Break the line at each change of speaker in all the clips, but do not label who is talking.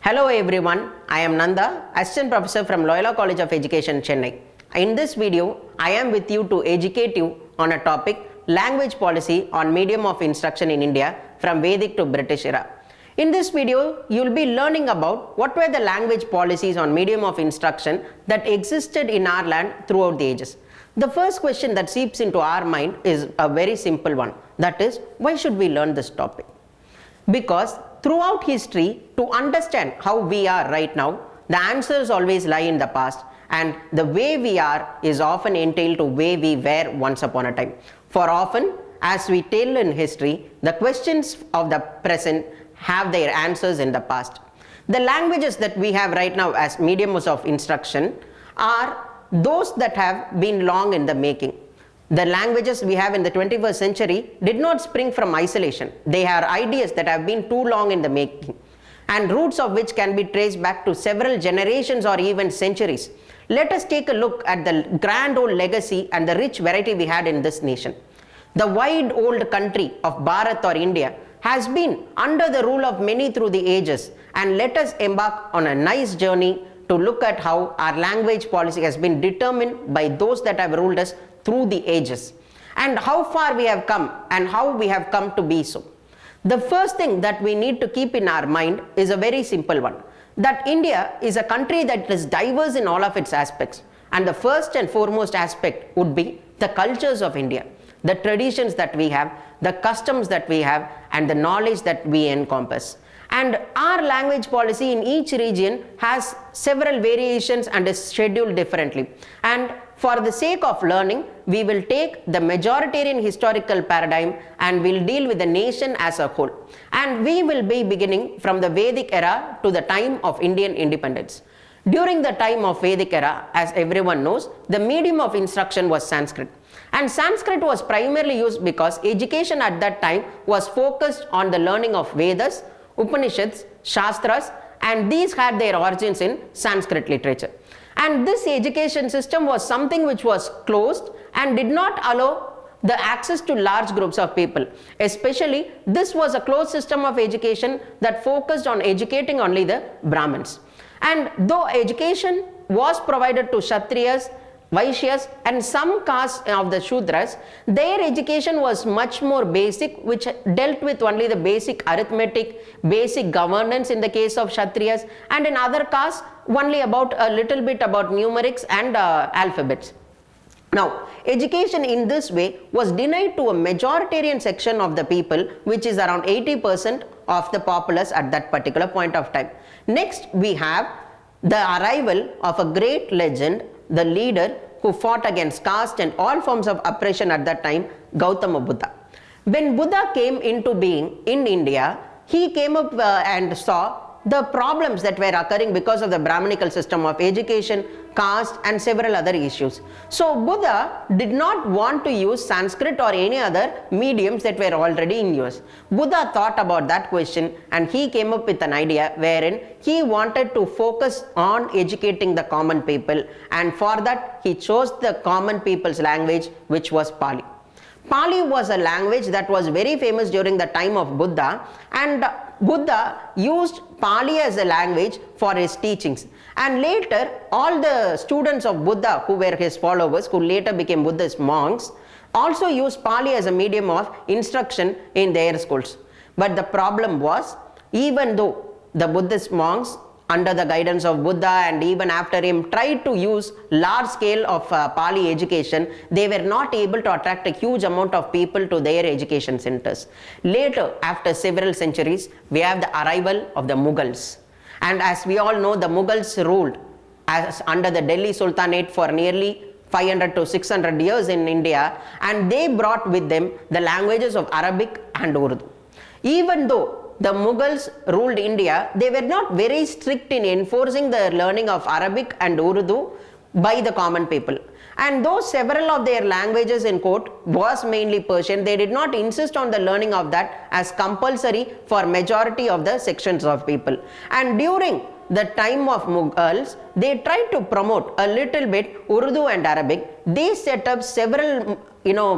Hello everyone, I am Nanda, Assistant Professor from Loyola College of Education, Chennai. In this video, I am with you to educate you on a topic, language policy on medium of instruction in India from Vedic to British era. In this video, you will be learning about what were the language policies on medium of instruction that existed in our land throughout the ages. The first question that seeps into our mind is a very simple one, that is, why should we learn this topic? Because throughout history, to understand how we are right now, the answers always lie in the past, and the way we are is often entailed to way we were once upon a time. For often, as we tell in history, the questions of the present have their answers in the past. The languages that we have right now as mediums of instruction are those that have been long in the making. The languages we have in the 21st century did not spring from isolation. They are ideas that have been too long in the making, and roots of which can be traced back to several generations or even centuries. Let us take a look at the grand old legacy and the rich variety we had in this nation. The wide old country of Bharat or India has been under the rule of many through the ages, and let us embark on a nice journey to look at how our language policy has been determined by those that have ruled us through the ages, and how far we have come and how we have come to be so. The first thing that we need to keep in our mind is a very simple one, that India is a country that is diverse in all of its aspects, and the first and foremost aspect would be the cultures of India, the traditions that we have, the customs that we have, and the knowledge that we encompass. And our language policy in each region has several variations and is scheduled differently. And for the sake of learning, we will take the majoritarian historical paradigm and we'll deal with the nation as a whole. And we will be beginning from the Vedic era to the time of Indian independence. During the time of Vedic era, as everyone knows, the medium of instruction was Sanskrit. And Sanskrit was primarily used because education at that time was focused on the learning of Vedas, Upanishads, Shastras, and these had their origins in Sanskrit literature. And this education system was something which was closed and did not allow the access to large groups of people. Especially, this was a closed system of education that focused on educating only the Brahmins. And though education was provided to Kshatriyas, Vaishyas, and some castes of the Shudras, their education was much more basic, which dealt with only the basic arithmetic, basic governance in the case of Kshatriyas, and in other castes only about a little bit about numerics and alphabets. Now, education in this way was denied to a majoritarian section of the people, which is around 80% of the populace at that particular point of time. Next, we have the arrival of a great legend, the leader who fought against caste and all forms of oppression at that time, Gautama Buddha. When Buddha came into being in India, he came up and saw the problems that were occurring because of the Brahminical system of education, caste, and several other issues. So Buddha did not want to use Sanskrit or any other mediums that were already in use. Buddha thought about that question and he came up with an idea wherein he wanted to focus on educating the common people, and for that he chose the common people's language, which was Pali. Pali was a language that was very famous during the time of Buddha, and Buddha used Pali as a language for his teachings. And later, all the students of Buddha who were his followers, who later became Buddhist monks, also used Pali as a medium of instruction in their schools. But the problem was, even though the Buddhist monks, under the guidance of Buddha and even after him, tried to use large scale of Pali education, they were not able to attract a huge amount of people to their education centers. Later, after several centuries, we have the arrival of the Mughals. And as we all know, the Mughals ruled as under the Delhi Sultanate for nearly 500 to 600 years in India, and they brought with them the languages of Arabic and Urdu. Even though the Mughals ruled India, they were not very strict in enforcing the learning of Arabic and Urdu by the common people. And though several of their languages in quote was mainly Persian, they did not insist on the learning of that as compulsory for majority of the sections of people. And during the time of Mughals, they tried to promote a little bit Urdu and Arabic. They set up several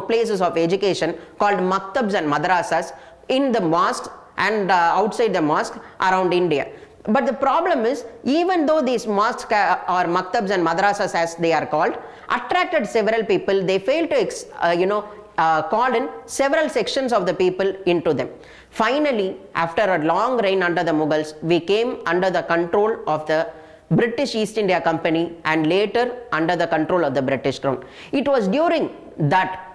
places of education called maktabs and madrasas in the mosques and outside the mosque around India. But the problem is, even though these mosques or maktabs and madrasas as they are called attracted several people, they failed to call in several sections of the people into them. Finally, after a long reign under the Mughals, we came under the control of the British East India Company and later under the control of the British Crown. It was during that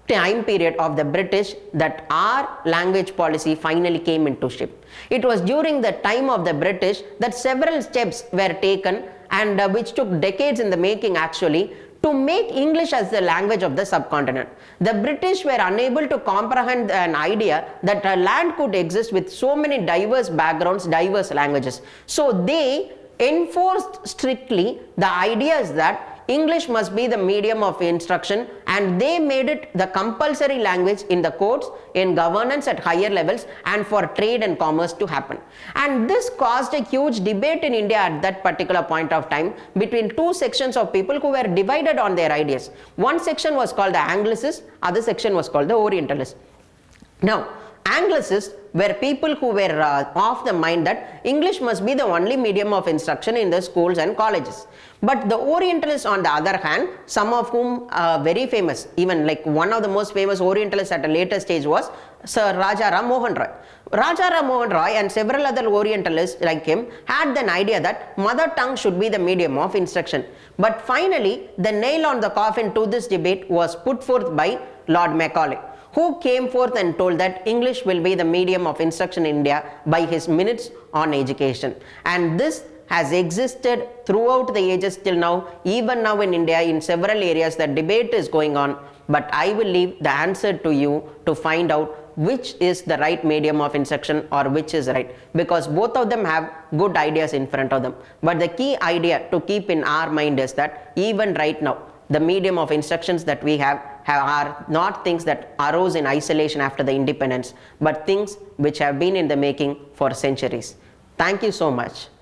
time period of the British that our language policy finally came into shape. It was during the time of the British that several steps were taken and which took decades in the making actually to make English as the language of the subcontinent. The British were unable to comprehend an idea that a land could exist with so many diverse backgrounds, diverse languages. So they enforced strictly the ideas that English must be the medium of instruction, and they made it the compulsory language in the courts, in governance at higher levels, and for trade and commerce to happen. And this caused a huge debate in India at that particular point of time between two sections of people who were divided on their ideas. One section was called the Anglicists, other section was called the Orientalists. Now, Anglicists were people who were of the mind that English must be the only medium of instruction in the schools and colleges. But the Orientalists, on the other hand, some of whom are very famous, even like one of the most famous Orientalists at a later stage was Sir Raja Ram Mohan Roy. Raja Ram Mohan Roy and several other Orientalists like him had an idea that mother tongue should be the medium of instruction. But finally, the nail on the coffin to this debate was put forth by Lord Macaulay, who came forth and told that English will be the medium of instruction in India by his minutes on education. And this has existed throughout the ages till now. Even now in India, in several areas, the debate is going on. But I will leave the answer to you to find out which is the right medium of instruction or which is right, because both of them have good ideas in front of them. But the key idea to keep in our mind is that even right now, the medium of instructions that we have are not things that arose in isolation after the independence, but things which have been in the making for centuries. Thank you so much.